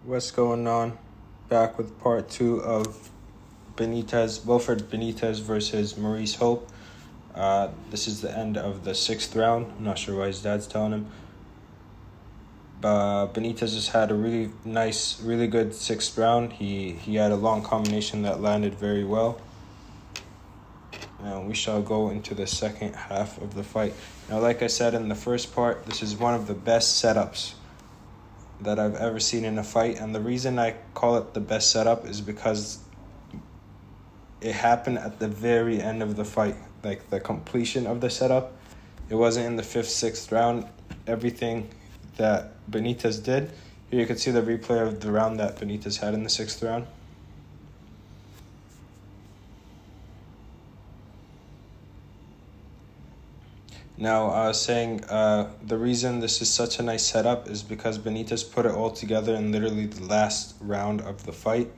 What's going on? Back with part 2 of Wilfred Benitez versus Maurice Hope. This is the end of the 6th round. I'm not sure why his dad's telling him. But Benitez just had a really nice, really good 6th round. He had a long combination that landed very well. And we shall go into the second half of the fight. Now, like I said in the first part, this is one of the best setups that I've ever seen in a fight. And the reason I call it the best setup is because it happened at the very end of the fight. Like the completion of the setup. It wasn't in the 5th, 6th round. Everything that Benitez did. Here you can see the replay of the round that Benitez had in the 6th round. Now, I was saying the reason this is such a nice setup is because Benitez put it all together in literally the last round of the fight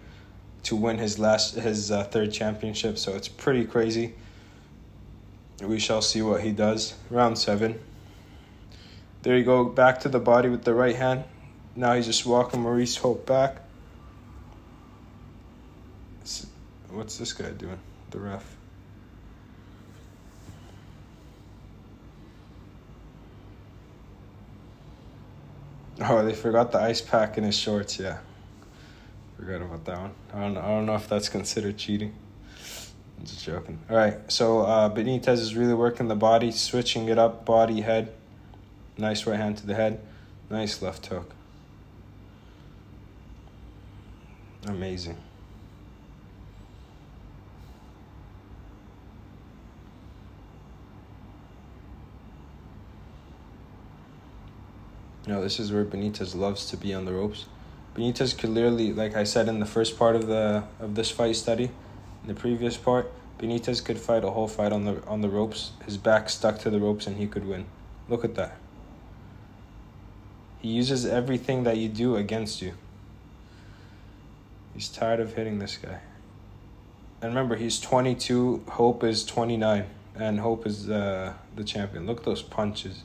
to win his third championship. So it's pretty crazy. We shall see what he does. Round 7. There you go, back to the body with the right hand. Now he's just walking Maurice Hope back. What's this guy doing? The ref. Oh, they forgot the ice pack in his shorts, yeah. Forgot about that one. I don't know if that's considered cheating. I'm just joking. All right, so Benitez is really working the body, switching it up, body, head. Nice right hand to the head. Nice left hook. Amazing. You know, this is where Benitez loves to be on the ropes. Benitez could literally, like I said in the first part of this fight study, in the previous part, Benitez could fight a whole fight on the ropes. His back stuck to the ropes and he could win. Look at that. He uses everything that you do against you. He's tired of hitting this guy. And remember, he's 22, Hope is 29, and Hope is the champion. Look at those punches.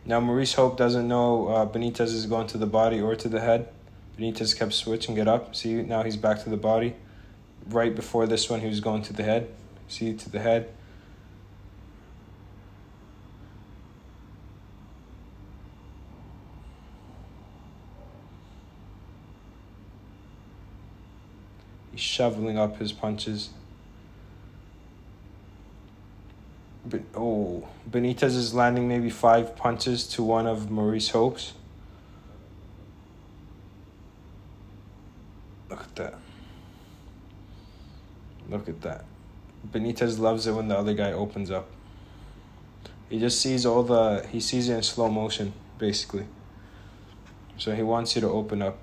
Now, Maurice Hope doesn't know Benitez is going to the body or to the head. Benitez kept switching it up. See, now he's back to the body. Right before this one, he was going to the head. See, to the head. He's shoveling up his punches. Benitez is landing maybe 5 punches to one of Maurice Hope's. Look at that. Look at that. Benitez loves it when the other guy opens up. He just sees he sees it in slow motion, basically. So he wants you to open up,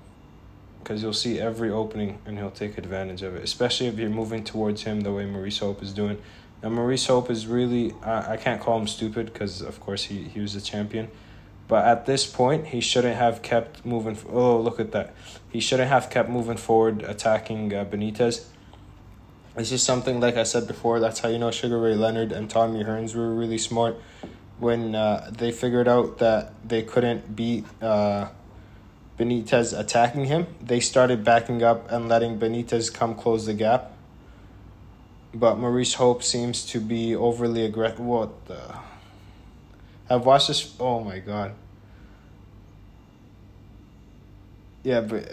because you'll see every opening and he'll take advantage of it, especially if you're moving towards him the way Maurice Hope is doing. Now, Maurice Hope is really, I can't call him stupid because, of course, he was the champion. But at this point, he shouldn't have kept moving. Oh, look at that. He shouldn't have kept moving forward, attacking Benitez. It's just something, like I said before, that's how you know Sugar Ray Leonard and Tommy Hearns were really smart. When they figured out that they couldn't beat Benitez attacking him, they started backing up and letting Benitez come close the gap. But Maurice Hope seems to be overly aggressive. What the? I've watched this. Oh my god. Yeah, but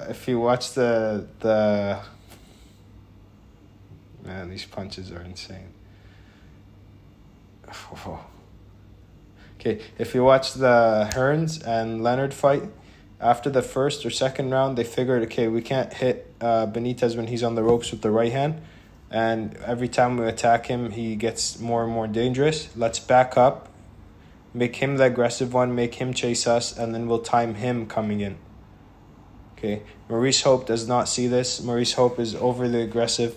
if you watch the man, these punches are insane. Oh. Okay, if you watch the Hearns and Leonard fight, after the 1st or 2nd round, they figured, okay, we can't hit Benitez when he's on the ropes with the right hand. And every time we attack him, he gets more and more dangerous. Let's back up, make him the aggressive one, make him chase us, and then we'll time him coming in. Okay, Maurice Hope does not see this. Maurice Hope is overly aggressive.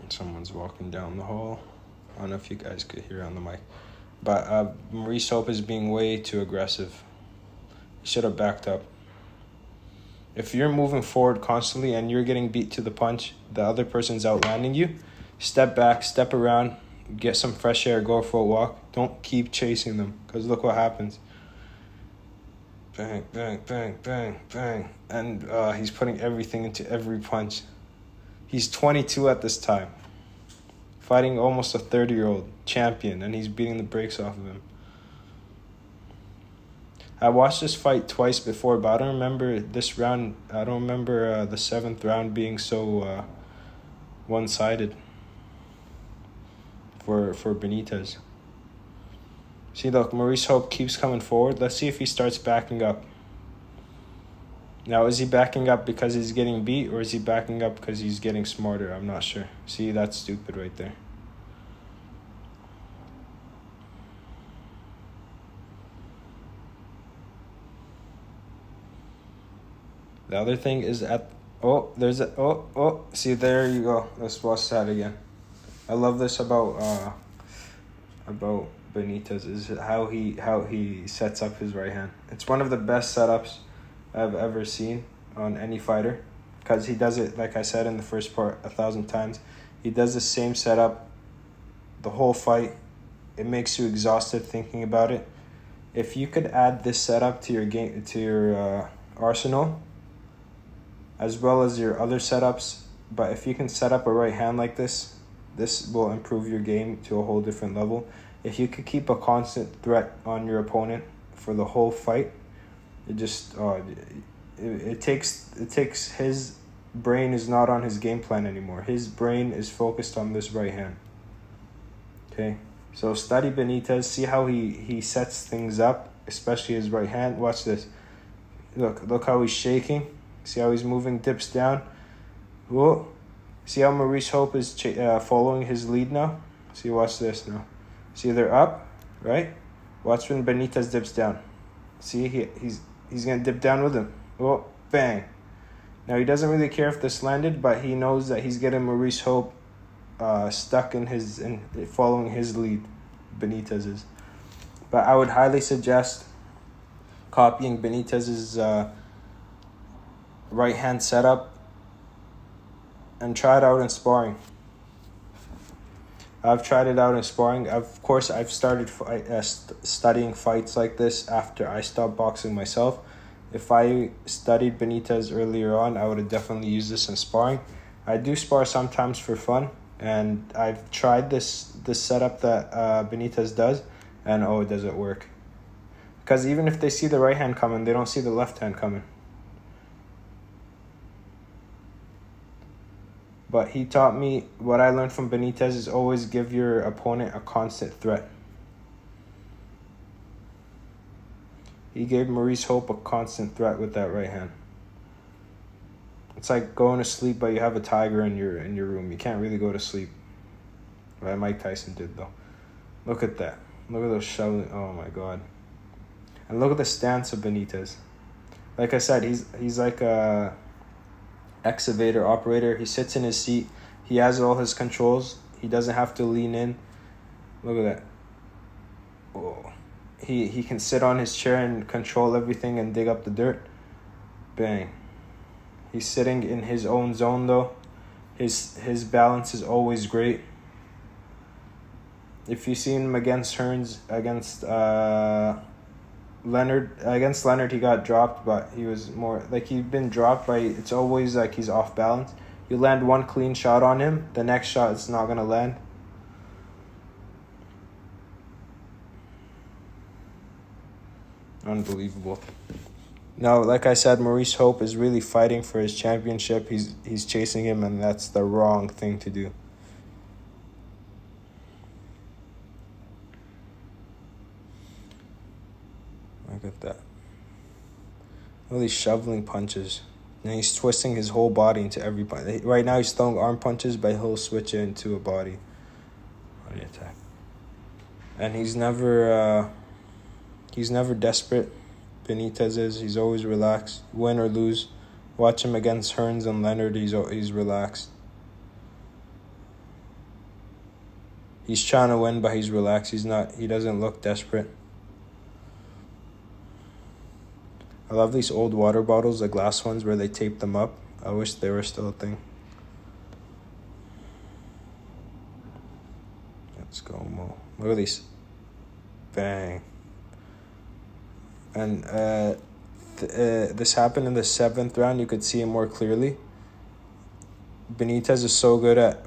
Someone's walking down the hall. I don't know if you guys could hear on the mic. But Maurice Hope is being way too aggressive. He should have backed up. If you're moving forward constantly and you're getting beat to the punch, the other person's outlanding you, step back, step around, get some fresh air, go for a walk. Don't keep chasing them, because look what happens. Bang, bang, bang, bang, bang. And he's putting everything into every punch. He's 22 at this time, fighting almost a 30-year-old champion, and he's beating the brakes off of him. I watched this fight twice before, but I don't remember this round. I don't remember the 7th round being so one-sided for Benitez. See, look, Maurice Hope keeps coming forward. Let's see if he starts backing up. Now, is he backing up because he's getting beat, or is he backing up because he's getting smarter? I'm not sure. See, that's stupid right there. The other thing is see, there you go. Let's watch that again. I love this about Benitez, is how he sets up his right hand. It's one of the best setups I've ever seen on any fighter, because he does it, like I said in the first part, 1,000 times. He does the same setup the whole fight. It makes you exhausted thinking about it. If you could add this setup to your game, to your arsenal, as well as your other setups, but if you can set up a right hand like this will improve your game to a whole different level. If you could keep a constant threat on your opponent for the whole fight, it just it takes his brain is not on his game plan anymore. His brain is focused on this right hand. Okay, so study Benitez, see how he sets things up, especially his right hand. Watch this. Look how he's shaking. See how he's moving, dips down. Whoa. See how Maurice Hope is following his lead now? See, watch this now. See, they're up, right? Watch when Benitez dips down. See, he's going to dip down with him. Oh, bang. Now, he doesn't really care if this landed, but he knows that he's getting Maurice Hope stuck in following his lead, Benitez is. But I would highly suggest copying Benitez's right hand setup and try it out in sparring. I've tried it out in sparring. Of course, I've started studying fights like this after I stopped boxing myself. If I studied Benitez earlier on, I would have definitely used this in sparring. I do spar sometimes for fun, and I've tried this setup that Benitez does, and it doesn't work. Because even if they see the right hand coming, they don't see the left hand coming. But he taught me, what I learned from Benitez is always give your opponent a constant threat. He gave Maurice Hope a constant threat with that right hand. It's like going to sleep, but you have a tiger in your room. You can't really go to sleep. Right? Mike Tyson did, though. Look at that. Look at those shoveling. Oh, my God. And look at the stance of Benitez. Like I said, he's like a excavator operator. He sits in his seat. He has all his controls. He doesn't have to lean in. Look at that. Oh. He can sit on his chair and control everything and dig up the dirt. Bang. He's sitting in his own zone, though. His balance is always great. If you see him against Hearns, against Leonard, he got dropped, but he was more like he'd been dropped by. It's always like he's off balance. You land one clean shot on him, the next shot it's not gonna land. Unbelievable. Now, like I said, Maurice Hope is really fighting for his championship. He's chasing him, and that's the wrong thing to do. Look at that. All these shoveling punches. And he's twisting his whole body into every punch. Right now he's throwing arm punches, but he'll switch it into a body attack. And he's never desperate. Benitez is. He's always relaxed. Win or lose. Watch him against Hearns and Leonard. He's relaxed. He's trying to win, but he's relaxed. He doesn't look desperate. I love these old water bottles, the glass ones where they tape them up. I wish they were still a thing. Let's go, Mo. Look at these. Bang. And this happened in the 7th round. You could see it more clearly. Benitez is so good at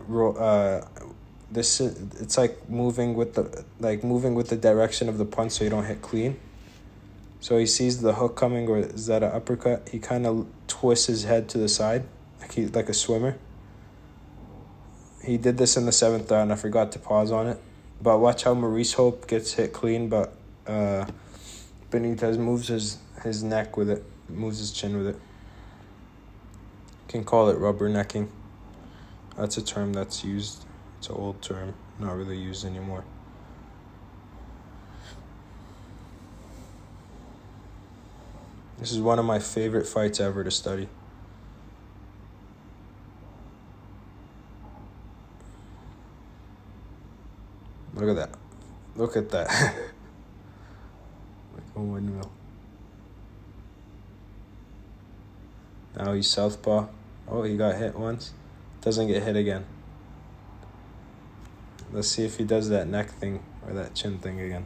this. It's like moving with the direction of the punch, so you don't hit clean. So he sees the hook coming, or is that an uppercut? He kind of twists his head to the side, like a swimmer. He did this in the 7th round. I forgot to pause on it. But watch how Maurice Hope gets hit clean, but Benitez moves his neck with it, moves his chin with it. You can call it rubbernecking. That's a term that's used. It's an old term, not really used anymore. This is one of my favorite fights ever to study. Look at that. Look at that. Like a windmill. Now he's southpaw. Oh, he got hit once. Doesn't get hit again. Let's see if he does that neck thing or that chin thing again.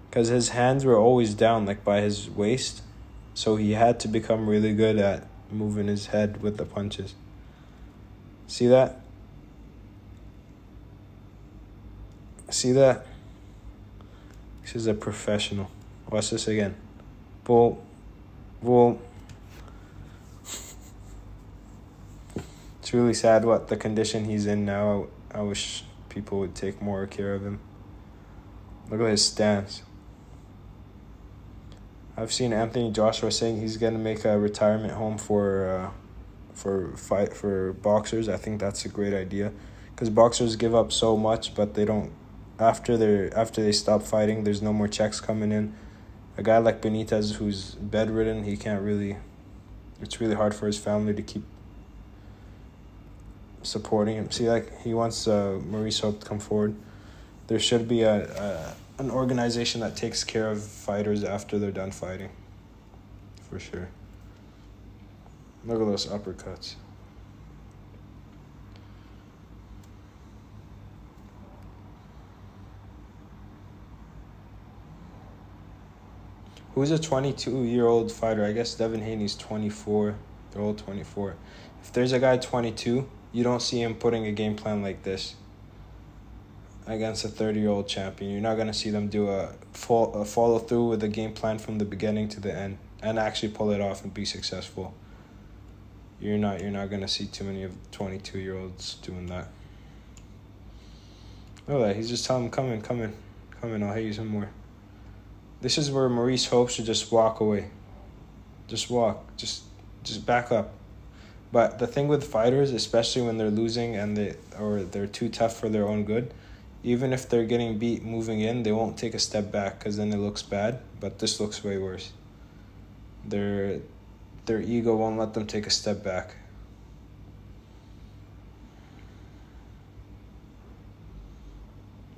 Because his hands were always down, like by his waist. So he had to become really good at moving his head with the punches. See that? See that? This is a professional. Watch this again. Boom. Boom. It's really sad what the condition he's in now. I wish people would take more care of him. Look at his stance. I've seen Anthony Joshua saying he's gonna make a retirement home for boxers. I think that's a great idea, because boxers give up so much, but they don't. After they stop fighting, there's no more checks coming in. A guy like Benitez, who's bedridden, he can't really. It's really hard for his family to keep supporting him. See, like he wants Maurice Hope to come forward. There should be an organization that takes care of fighters after they're done fighting. For sure. Look at those uppercuts. Who's a 22-year-old fighter? I guess Devin Haney's 24. They're all 24. If there's a guy 22, you don't see him putting a game plan like this against a 30-year-old champion. You're not going to see them do a follow through with a game plan from the beginning to the end and actually pull it off and be successful. You're not going to see too many of the 22-year-olds doing that. Look at that. He's just telling him, come in, I'll hit you some more. This is where Maurice Hope should just walk away. Just walk. Just back up. But the thing with fighters, especially when they're losing and they're too tough for their own good, even if they're getting beat moving in, they won't take a step back because then it looks bad. But this looks way worse. Their ego won't let them take a step back.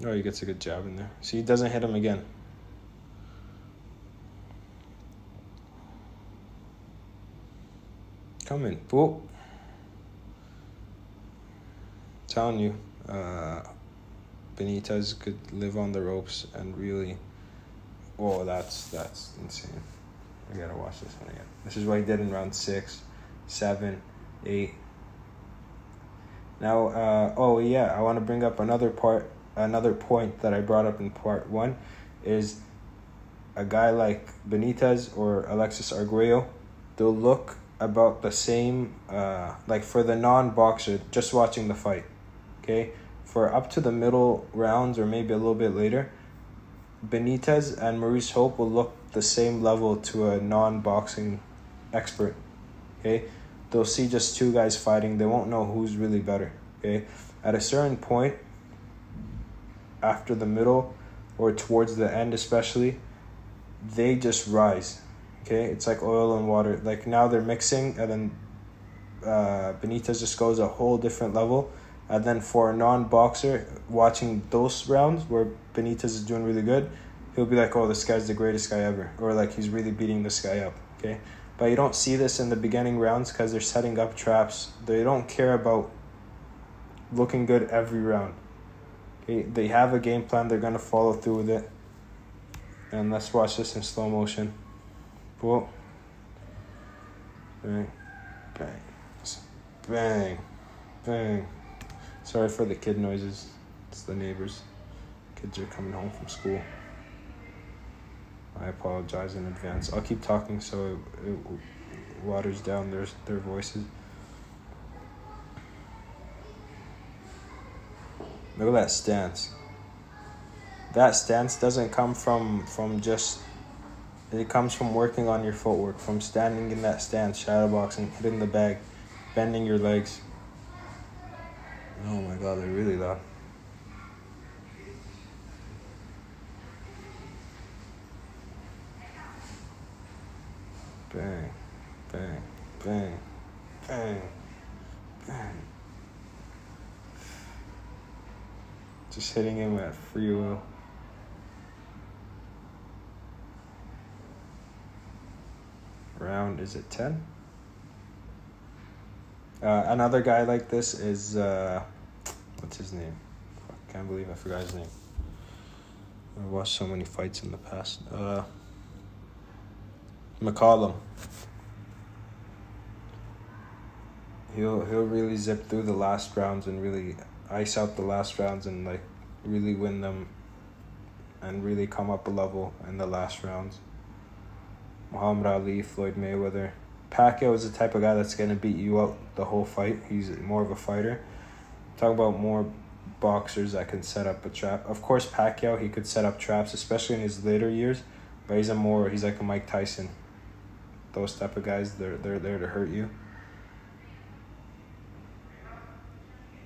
Oh, he gets a good jab in there. See, he doesn't hit him again. Come in. Whoa. Telling you, Benitez could live on the ropes and really. Oh, that's insane. I gotta watch this one again. This is what he did in round 6, 7, 8. Now, I want to bring up another point that I brought up in part 1 is a guy like Benitez or Alexis Arguello, they'll look about the same, like for the non-boxer, just watching the fight, okay? For up to the middle rounds or maybe a little bit later, Benitez and Maurice Hope will look the same level to a non-boxing expert, okay? They'll see just two guys fighting. They won't know who's really better, okay? At a certain point, after the middle or towards the end especially, they just rise. Okay, it's like oil and water. Like now they're mixing, and then Benitez just goes a whole different level. And then for a non-boxer, watching those rounds where Benitez is doing really good, he'll be like, oh, this guy's the greatest guy ever. Or like he's really beating this guy up, okay? But you don't see this in the beginning rounds because they're setting up traps. They don't care about looking good every round. Okay? They have a game plan. They're going to follow through with it. And let's watch this in slow motion. Whoa. Bang. Bang. Bang. Bang. Sorry for the kid noises. It's the neighbors. Kids are coming home from school. I apologize in advance. I'll keep talking so it waters down their voices. Look at that stance. That stance doesn't come from just... It comes from working on your footwork, from standing in that stance, shadowboxing, hitting the bag, bending your legs. Oh my God, they're really loud. Bang, bang, bang, bang, bang. Just hitting him at free will. Round, is it 10? Another guy like this is, what's his name? I can't believe I forgot his name. I watched so many fights in the past. McCollum. He'll really zip through the last rounds and really ice out the last rounds and like really win them and really come up a level in the last rounds. Muhammad Ali, Floyd Mayweather. Pacquiao is the type of guy that's going to beat you out the whole fight. He's more of a fighter. Talk about more boxers that can set up a trap. Of course, Pacquiao, he could set up traps, especially in his later years, but he's like a Mike Tyson. Those type of guys, they're there to hurt you.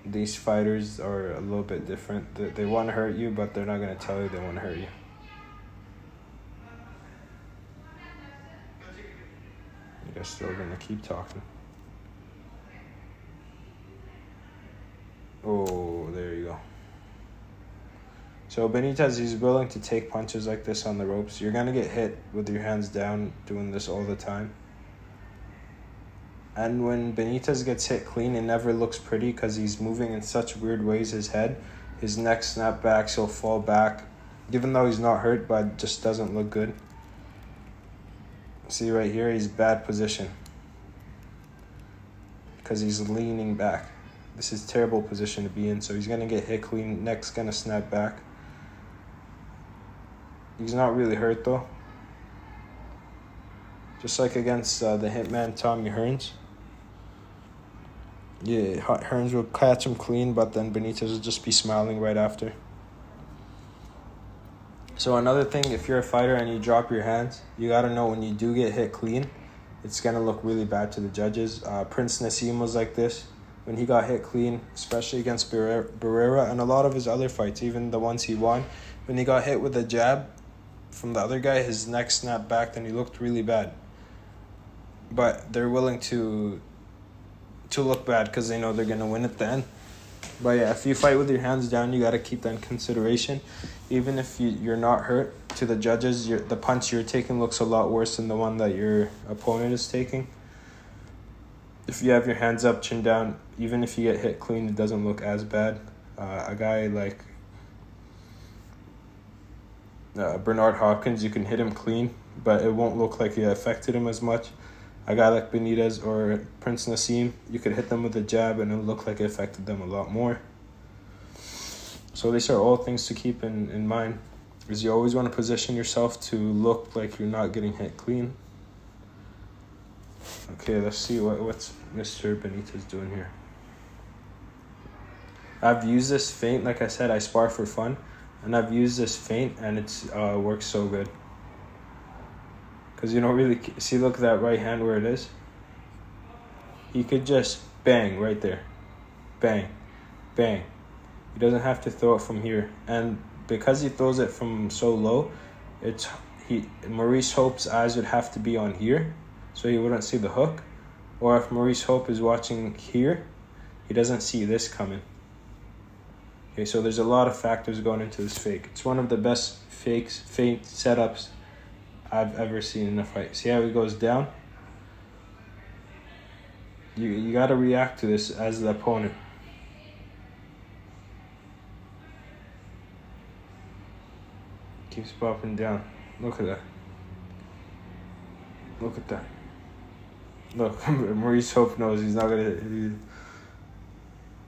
These fighters are a little bit different. They want to hurt you, but they're not going to tell you they want to hurt you. You're still going to keep talking. Oh, there you go. So Benitez, he's willing to take punches like this on the ropes. You're going to get hit with your hands down doing this all the time. And when Benitez gets hit clean, it never looks pretty because he's moving in such weird ways, his head. His neck snapbacks, he'll fall back. Even though he's not hurt, but it just doesn't look good. See right here, he's bad position. Because he's leaning back. This is terrible position to be in, so he's going to get hit clean. Neck's going to snap back. He's not really hurt, though. Just like against the hitman Tommy Hearns. Yeah, Hearns will catch him clean, but then Benitez will just be smiling right after. So another thing, if you're a fighter and you drop your hands, you got to know when you do get hit clean, it's going to look really bad to the judges. Prince Nassim was like this when he got hit clean, especially against Barrera and a lot of his other fights, even the ones he won. When he got hit with a jab from the other guy, his neck snapped back and he looked really bad. But they're willing to look bad because they know they're going to win at the end. But yeah, if you fight with your hands down, you got to keep that in consideration. Even if you're not hurt, to the judges, the punch you're taking looks a lot worse than the one that your opponent is taking. If you have your hands up, chin down, even if you get hit clean, it doesn't look as bad. A guy like Bernard Hopkins, you can hit him clean, but it won't look like it affected him as much. A guy like Benitez or Prince Nassim, you could hit them with a jab and it'll look like it affected them a lot more. So these are all things to keep in mind, is you always want to position yourself to look like you're not getting hit clean. Okay, let's see what's Mr. Benitez doing here. I've used this feint, like I said, I spar for fun, and I've used this feint and it's works so good. Because you don't really see, look at that right hand where it is. He could just bang right there. Bang. Bang. He doesn't have to throw it from here. And because he throws it from so low, Maurice Hope's eyes would have to be on here, so he wouldn't see the hook. Or if Maurice Hope is watching here, he doesn't see this coming. Okay, so there's a lot of factors going into this fake. It's one of the best feint setups I've ever seen in a fight. See how he goes down? You got to react to this as the opponent. Keeps popping down. Look at that. Look at that. Look, Maurice Hope knows he's not going to...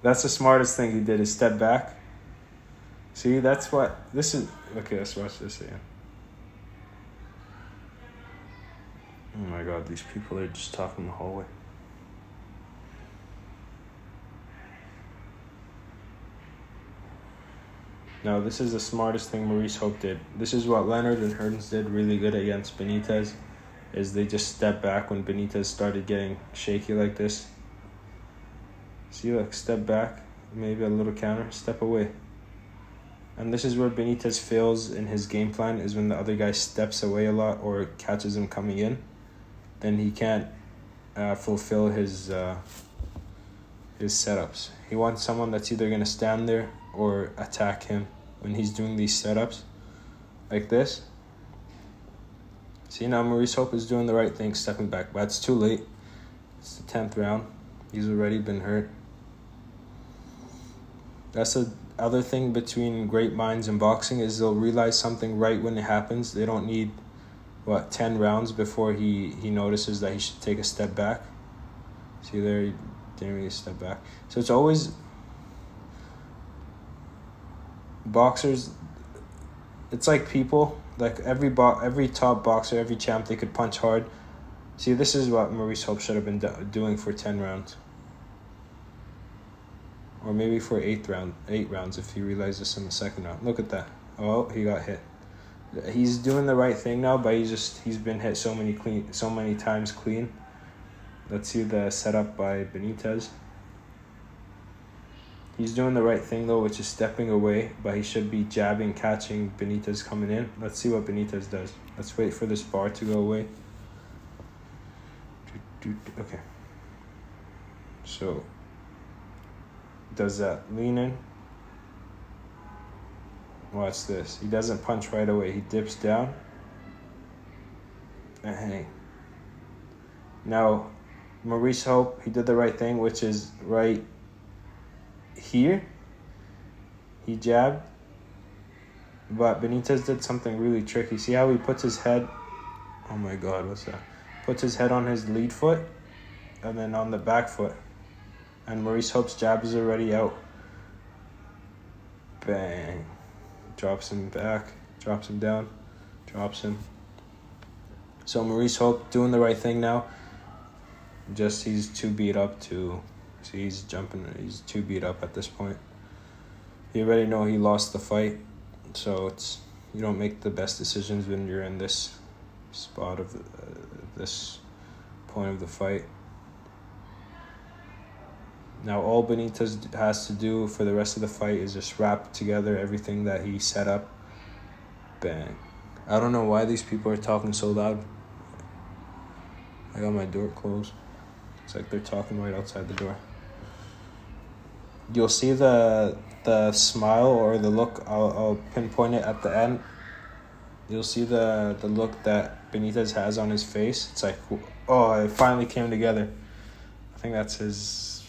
That's the smartest thing he did, is step back. See, that's what... This is... Okay, let's watch this again. Oh my God, these people are just talking in the hallway. No, this is the smartest thing Maurice Hope did. This is what Leonard and Hearns did really good against Benitez, is they just stepped back when Benitez started getting shaky like this. See, look, step back, maybe a little counter, step away. And this is where Benitez fails in his game plan, is when the other guy steps away a lot or catches him coming in. Then he can't fulfill his setups. He wants someone that's either going to stand there or attack him when he's doing these setups like this. See, now Maurice Hope is doing the right thing, stepping back, but it's too late. It's the 10th round. He's already been hurt. That's the other thing between great minds in boxing, is they'll realize something right when it happens. They don't need, 10 rounds before he notices that he should take a step back. See there, he didn't really step back. So it's always... Boxers, it's like people, like every top boxer, every champ, they could punch hard. See, this is what Maurice Hope should have been doing for 10 rounds. Or maybe for 8 rounds if he realized this in the second round. Look at that. Oh, he got hit. He's doing the right thing now, but he's been hit so many times clean. Let's see the setup by Benitez. He's doing the right thing though, which is stepping away, but he should be jabbing, catching Benitez coming in. Let's see what Benitez does. Let's wait for this bar to go away. Okay. So, does that lean in? Watch this. He doesn't punch right away. He dips down and hang. Now, Maurice Hope, he did the right thing, which is right here. He jabbed, but Benitez did something really tricky. See how he puts his head... Oh my God, what's that? Puts his head on his lead foot and then on the back foot. And Maurice Hope's jab is already out. Bang. Drops him back, drops him down, drops him. So Maurice Hope doing the right thing now. Just he's too beat up to... See, he's jumping. He's too beat up at this point. You already know he lost the fight. So it's... You don't make the best decisions when you're in this spot of... this point of the fight. Now all Benitez has to do for the rest of the fight is just wrap together everything that he set up. Bang. I don't know why these people are talking so loud. I got my door closed. It's like they're talking right outside the door. You'll see the smile or the look. I'll pinpoint it at the end. You'll see the look that Benitez has on his face. It's like, oh, it finally came together. I think that's his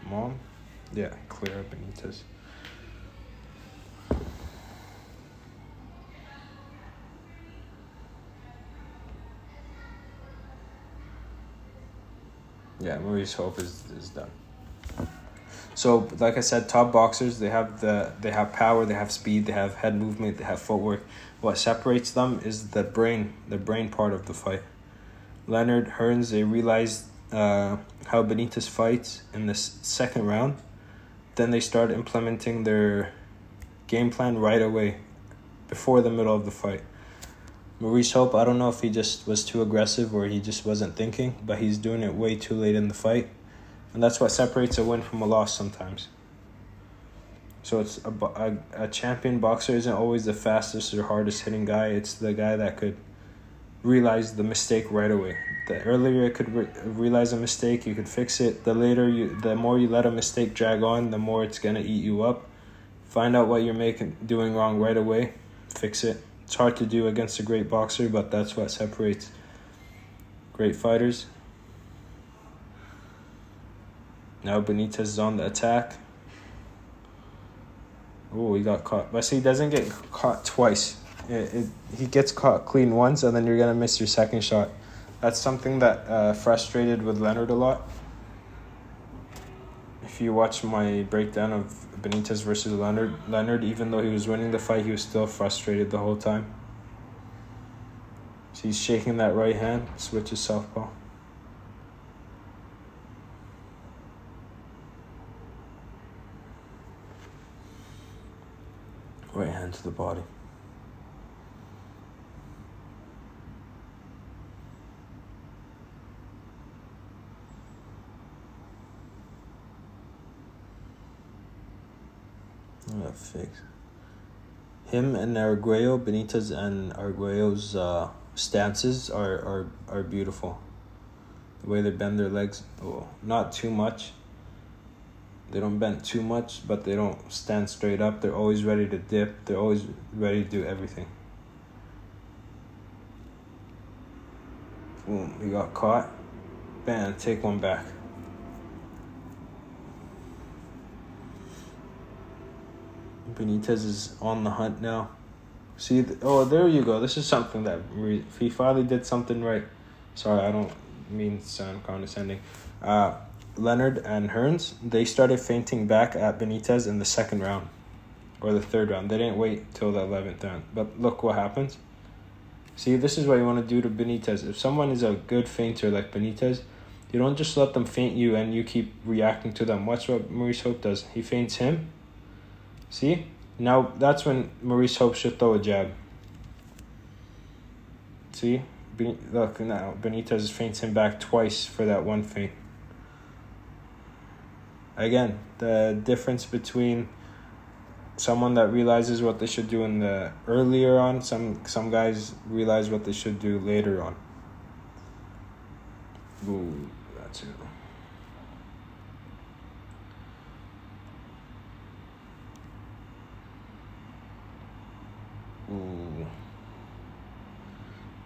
mom. Yeah, Clara Benitez. Yeah, Maurice Hope is done. So, like I said, top boxers, they have power, they have speed, they have head movement, they have footwork. What separates them is the brain part of the fight. Leonard, Hearns, they realized how Benitez fights in the second round. Then they start implementing their game plan right away, before the middle of the fight. Maurice Hope, I don't know if he just was too aggressive or he just wasn't thinking, but he's doing it way too late in the fight. And that's what separates a win from a loss sometimes. So it's a champion boxer isn't always the fastest or hardest hitting guy. It's the guy that could realize the mistake right away. The earlier you could realize a mistake, you could fix it. The more you let a mistake drag on, the more it's going to eat you up. Find out what you're doing wrong right away. Fix it. It's hard to do against a great boxer, but that's what separates great fighters. Now Benitez is on the attack. Oh, he got caught. But see, he doesn't get caught twice. He gets caught clean once, and then you're going to miss your second shot. That's something that frustrated with Leonard a lot. If you watch my breakdown of Benitez versus Leonard, even though he was winning the fight, he was still frustrated the whole time. So he's shaking that right hand, switches southpaw. Right hand to the body. That fix. Him and Arguello, Benitez and Arguello's stances are beautiful. The way they bend their legs, not too much. They don't bend too much, but they don't stand straight up. They're always ready to dip. They're always ready to do everything. Boom, he got caught. Bam, take one back. Benitez is on the hunt now. See, there you go. This is something that he finally did something right. Sorry, I don't mean to sound condescending. Leonard and Hearns, they started feinting back at Benitez in the second round or the third round. They didn't wait till the 11th round. But look what happens. See, this is what you want to do to Benitez. If someone is a good feinter like Benitez, you don't just let them feint you and you keep reacting to them. Watch what Maurice Hope does. He feints him. See? Now, that's when Maurice Hope should throw a jab. See? Look, now Benitez feints him back twice for that one feint. Again, the difference between someone that realizes what they should do in the earlier on, some guys realize what they should do later on. Ooh, that's it. Ooh.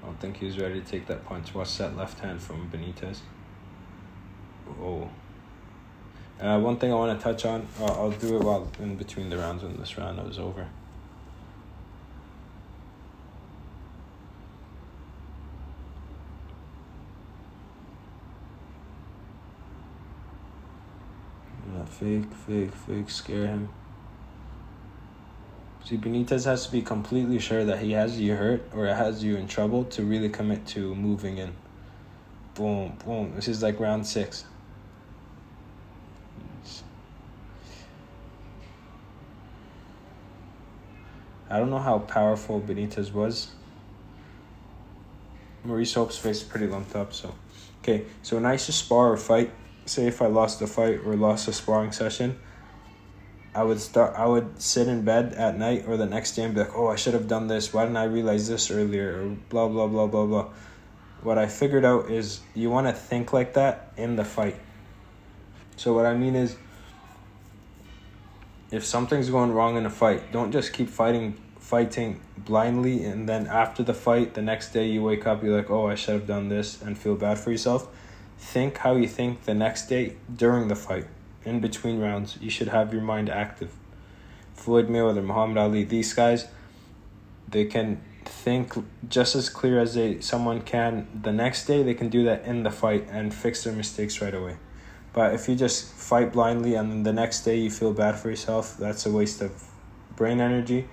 I don't think he was ready to take that punch. Watch that left hand from Benitez. Oh. One thing I want to touch on, I'll do it while in between the rounds when this round is over. Fake, scare him. See, Benitez has to be completely sure that he has you hurt or has you in trouble to really commit to moving in. Boom, boom. This is like round 6. I don't know how powerful Benitez was. Maurice Hope's face is pretty lumped up, so. Okay, so when I used to spar or fight, say if I lost a fight or lost a sparring session, I would sit in bed at night or the next day and be like, oh, I should have done this. Why didn't I realize this earlier? Or blah, blah, blah, blah, blah. What I figured out is you want to think like that in the fight. So what I mean is, if something's going wrong in a fight, don't just keep fighting blindly, and then after the fight, the next day you wake up, you're like, oh, I should have done this, and feel bad for yourself. Think how you think the next day during the fight. In between rounds, you should have your mind active. Floyd Mayweather, Muhammad Ali, these guys, they can think just as clear as someone can the next day. They can do that in the fight and fix their mistakes right away. But if you just fight blindly and then the next day you feel bad for yourself, that's a waste of brain energy.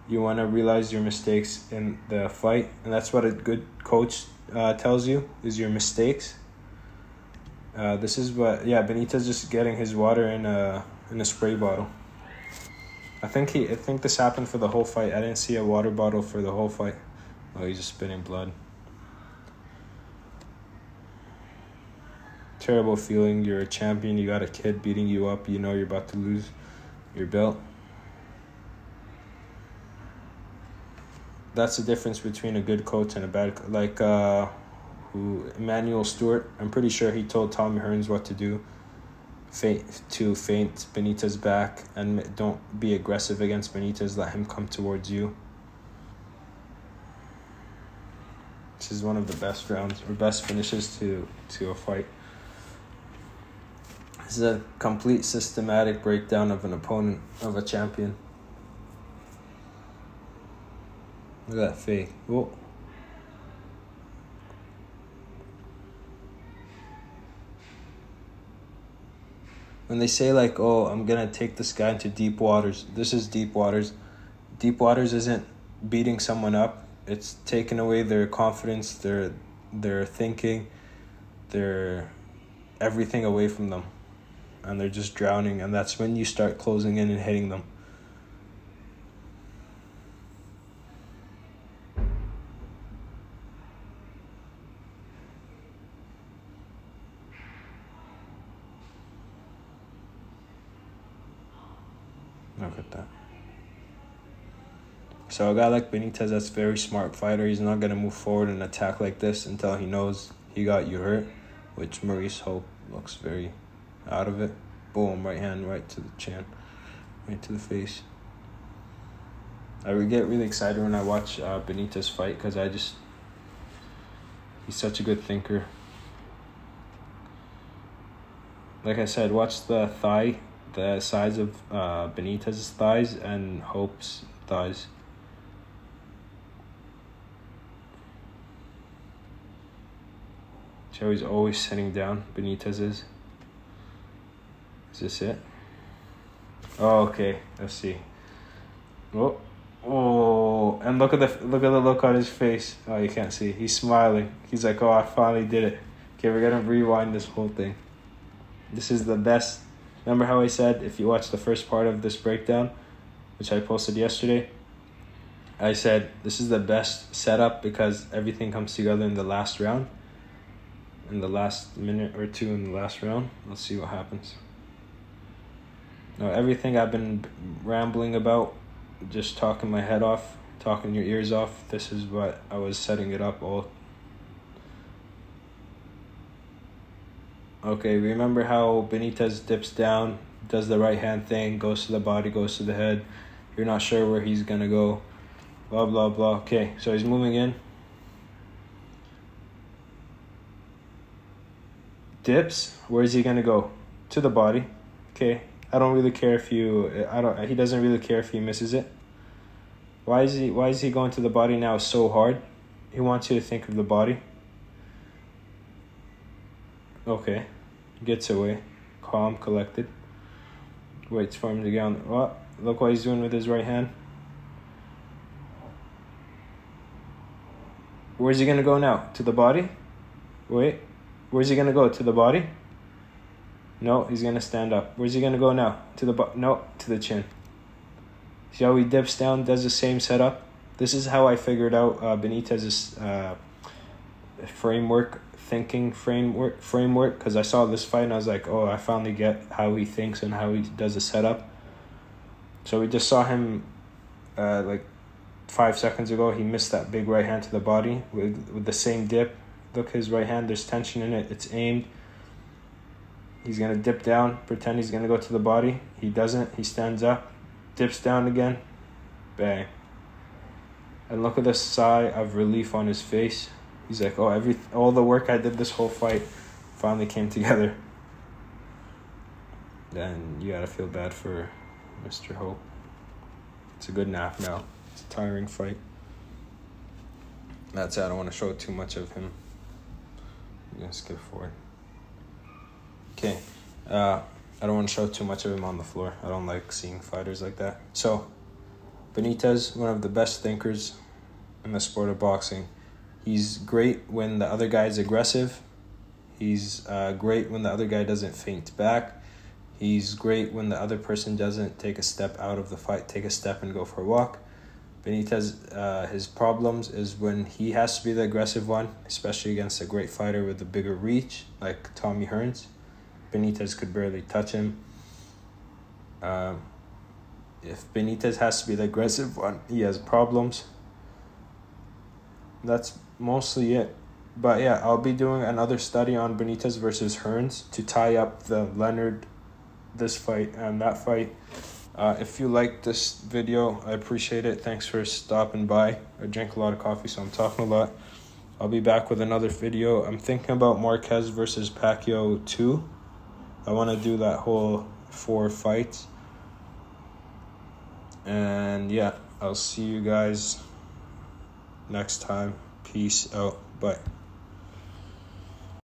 You want to realize your mistakes in the fight, and that's what a good coach tells you, is your mistakes. This is what, Benitez just getting his water in a spray bottle. I think this happened for the whole fight. I didn't see a water bottle for the whole fight. Oh, he's just spitting blood. Terrible feeling. You're a champion. You got a kid beating you up. You know you're about to lose your belt. That's the difference between a good coach and a bad coach. Like Emmanuel Stewart, I'm pretty sure he told Tommy Hearns what to do. feint Benitez back and don't be aggressive against Benitez. Let him come towards you. This is one of the best rounds or best finishes to a fight. This is a complete systematic breakdown of an opponent, of a champion. Look at that fake. Whoa. When they say like, oh, I'm going to take this guy into deep waters. This is deep waters. Deep waters isn't beating someone up. It's taking away their confidence, their thinking, their everything away from them. And they're just drowning. And that's when you start closing in and hitting them. Look at that. So a guy like Benitez, that's a very smart fighter. He's not going to move forward and attack like this until he knows he got you hurt, which Maurice Hope looks very out of it. Boom, right hand, right to the chin, right to the face. I would get really excited when I watch Benitez fight because he's such a good thinker. Like I said, watch the size of Benitez's thighs and Hope's thighs. So he's always sitting down, Benitez is. Is this it? Oh, okay. Let's see. Oh, and look at the look on his face. Oh, you can't see. He's smiling. He's like, oh, I finally did it. Okay, we're gonna rewind this whole thing. This is the best. Remember how I said if you watch the first part of this breakdown, which I posted yesterday, I said this is the best setup because everything comes together in the last round. In the last minute or two in the last round. Let's see what happens. Now, everything I've been rambling about, just talking my head off, talking your ears off, this is what I was setting it up all. Okay, remember how Benitez dips down, does the right hand thing, goes to the body, goes to the head. You're not sure where he's going to go. Blah, blah, blah. Okay, so he's moving in. Dips. Where is he going to go? To the body. Okay. I don't really care if he doesn't really care if he misses it. Why is he going to the body now so hard? He wants you to think of the body. Okay. Gets away. Calm, collected. Waits for him to get on. Oh, look what he's doing with his right hand. Where's he going to go now? To the body? Wait. Where's he going to go? To the body? No, he's going to stand up. Where's he going to go now? To the no, to the chin. See how he dips down, does the same setup? This is how I figured out Benitez's thinking framework, because I saw this fight and I was like, oh, I finally get how he thinks and how he does a setup. So we just saw him like 5 seconds ago. He missed that big right hand to the body with the same dip. Look, his right hand, there's tension in it. It's aimed. He's going to dip down, pretend he's going to go to the body. He doesn't. He stands up, dips down again. Bang. And look at the sigh of relief on his face. He's like, oh, all the work I did this whole fight finally came together. Then you got to feel bad for Mr. Hope. It's a good nap now. It's a tiring fight. That's it. I don't want to show too much of him. I'm going to skip forward. Okay. I don't want to show too much of him on the floor. I don't like seeing fighters like that. So, Benitez, one of the best thinkers in the sport of boxing. He's great when the other guy is aggressive. He's great when the other guy doesn't feint back. He's great when the other person doesn't take a step out of the fight, take a step and go for a walk. Benitez, his problems is when he has to be the aggressive one, especially against a great fighter with a bigger reach, like Tommy Hearns. Benitez could barely touch him. If Benitez has to be the aggressive one, he has problems. That's mostly it. But yeah, I'll be doing another study on Benitez versus Hearns to tie up the Leonard this fight and that fight. If you like this video, I appreciate it. Thanks for stopping by. I drink a lot of coffee, so I'm talking a lot. I'll be back with another video. I'm thinking about Marquez versus Pacquiao 2. I want to do that whole 4 fights. And yeah, I'll see you guys next time. Peace out. Bye.